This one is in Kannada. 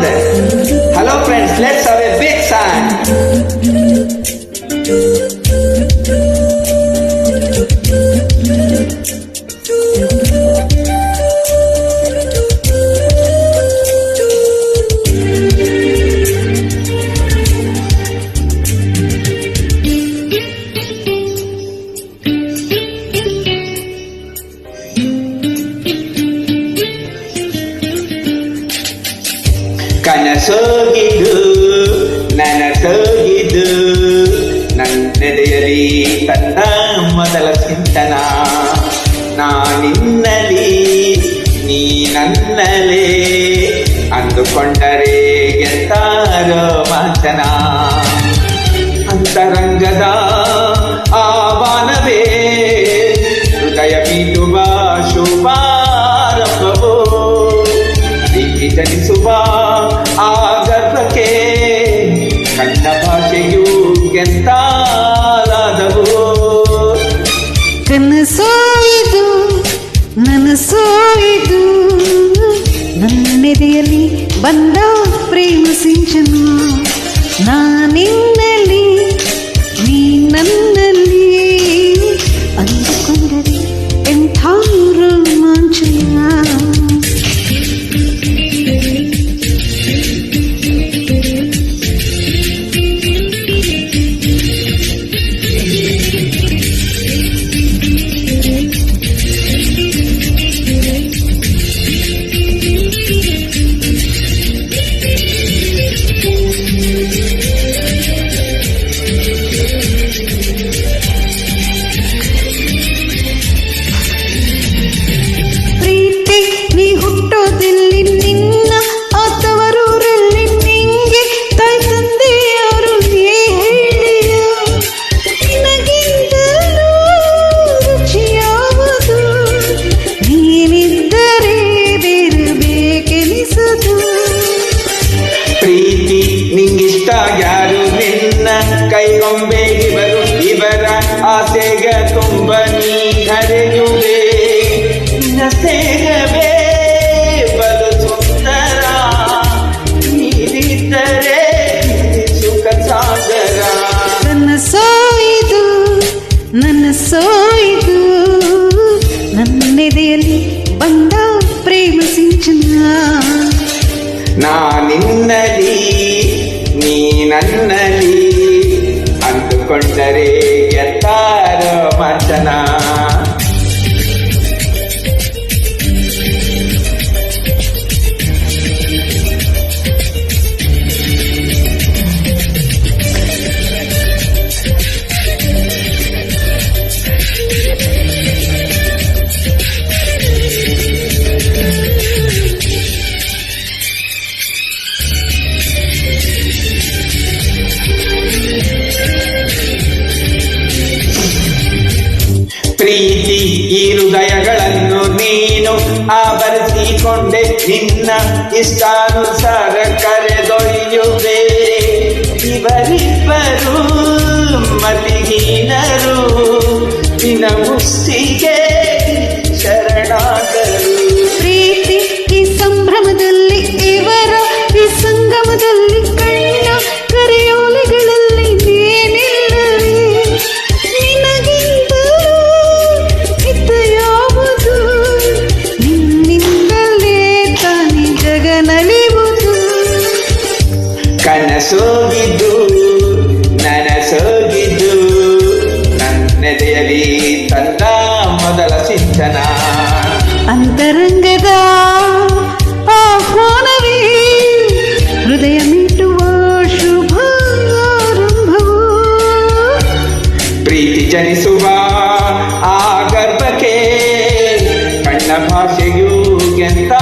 Anand. Hello friends, let's have a big sign. ಕನಸೋಗಿದ್ದು ನನಸೋಗಿದ್ದು ನನ್ನೆದೆಯಲಿ ತನ್ನ ಮೊದಲ ಚಿಂತನ ನಾನಿನ್ನಲಿ ನೀ ನನ್ನಲೇ ಅಂದುಕೊಂಡರೆ ಎಂತ ರೋಮಾಂಚನ ಅಂತರಂಗದ ಆಹ್ವಾನವೇ ಹೃದಯ ಬೀಳುವ ಶುಭಾರಂಭವೋ ಪ್ರೀತಿ ಜನಿಸುವ ಆ ಗರ್ಭಕ್ಕೆ ಕಣ್ಣ ಭಾಷೆಯು ಎಂತಾದವು ಕನಸೋಯಿದು ನನಸೋಯಿದು ನನ್ನೆದೆಯಲ್ಲಿ ಬಂದ ಪ್ರೇಮ ಸಿಂಚನ ನಾನಿನ್ನಲ್ಲಿ ನೀ ನನ್ನಲ್ಲಿ ಅಂದುಕೊಂಡರೆ ಎಂಥ ರೋಮಾಂಚನ ಪ್ರೀತಿ ನಿಂಗಿಷ್ಟ ಯಾರು ನಿನ್ನ ಕೈಗೊಂಬೆ ಇವರ ಆಸೆಗ ತುಂಬ ನೀ ಹರೆಯುವೆ ನಸೆಗವೇ ಬಲು ಸುಂದರ ನೀರಿದ್ದರೆ ಸುಖ ಸಾಗರ ಕನಸೋಯಿದು ನನಸೋಯಿದು ನನ್ನೆದೆಯಲ್ಲಿ ಬಂದ ಪ್ರೇಮ ಸಿಂಚನ ನಾನಿನ್ನಲಿ ನೀ ನನ್ನಲಿ ಅಂದುಕೊಂಡರೆ ಎಂತ ರೋಮಾಂಚನ ಪ್ರೀತಿ ಈ ಹೃದಯಗಳನ್ನು ನೀನು ಆವರಿಸಿಕೊಂಡೆ ನಿನ್ನ ಇಷ್ಟಾನುಸಾರ ಕರೆದೊಯ್ಯುವೆ ಇವರಿಬ್ಬರು ಮತಿಹೀನರು ನಿನ್ನ ಮುಷ್ಟಿಗೆ ಶರಣಾದರು ಪ್ರೀತಿ ಈ ಸಂಭ್ರಮದಲ್ಲಿ ಇವರ ಈ ಸಂಗಮದಲ್ಲಿ ಕಣ್ಣ ಕರೆಯೋಲೆಗಳಲ್ಲಿ ನೀನಿಲ್ಲವೇ ನಿನಗಿಂತಲೂ ಇತ್ತ ಯಾವುದು ನಿನ್ನಿಂದಲೇ ತಾನೇ ಜಗನಲಿಯುವುದು ಕನಸೋಗಿದ್ದು ನನಸೋಗಿದ್ದು ನನ್ನೆದೆಯಲಿ ತಂದ ಮೊದಲ ಸಿಂಚನ ಅಂತರಂಗದ ಆಹ್ವಾನವೇ ಹೃದಯ ಮೀಟುವ ಶುಭಾರಂಭವು ಪ್ರೀತಿ ಜನಿಸುವ ಆ ಗರ್ಭಕ್ಕೆ ಕಣ್ಣ ಭಾಷೆಯು ಎಂತ